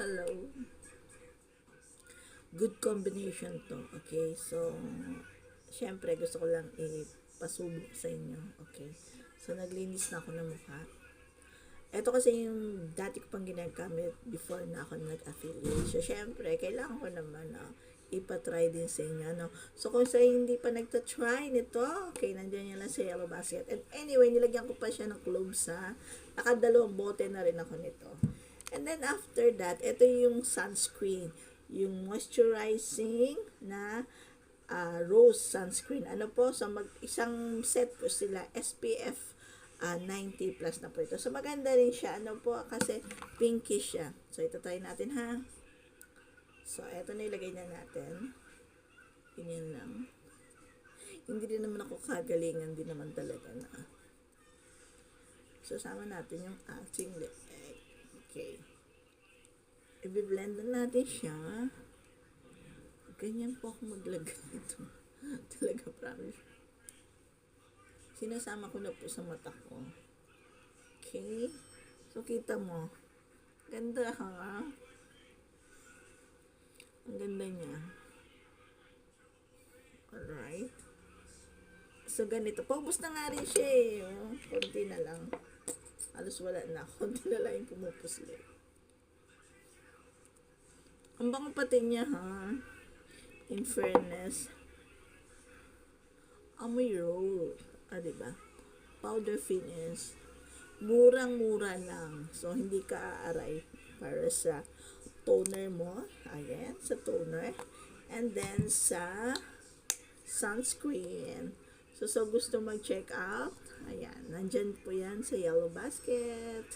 Hello. Good combination to. Okay, so, syempre gusto ko lang ipasubok sa inyo. Okay. So, naglinis na ako ng mukha. Ito kasi yung dati ko pang ginagamit before na ako nag-affiliate. So, syempre, kailangan ko naman ipatry din sa inyo. No? So, kung sa hindi pa nagta-try nito, okay, nandiyan yan lang sa Yellow Basket. And anyway, nilagyan ko pa siya ng cloves ha. Nakadalawang bote na rin ako nito. And then after that, ito yung sunscreen. Yung moisturizing na rose sunscreen. Ano po? So, isang set po sila. SPF 90 plus na po ito. So, maganda rin siya. Ano po? Kasi pinkish siya. So, ito try natin ha. So, ito na ilagay na natin. Ganyan lang. Hindi din naman ako kagalingan din naman talaga na. So, sama natin yung ating leg. Okay. I-blend na natin siya. Ganyan po ako maglagay ito. Talaga, promise. Sinasama ko na po sa mata ko. Okay. So, kita mo. Ganda ha. Ang ganda niya. Alright. So, ganito. Paubos na nga rin siya eh. Oh, konti na lang. Halos wala na. Konti na lang yung pumupusli. Ang bango pati niya ha. In fairness. Amoy rose. Diba? Powder finish. Murang-mura lang. So, hindi ka aaray para sa toner mo. Ayan, sa toner. And then, sa sunscreen. So gusto mag-check out, ayan, nandyan po yan sa Yellow Basket.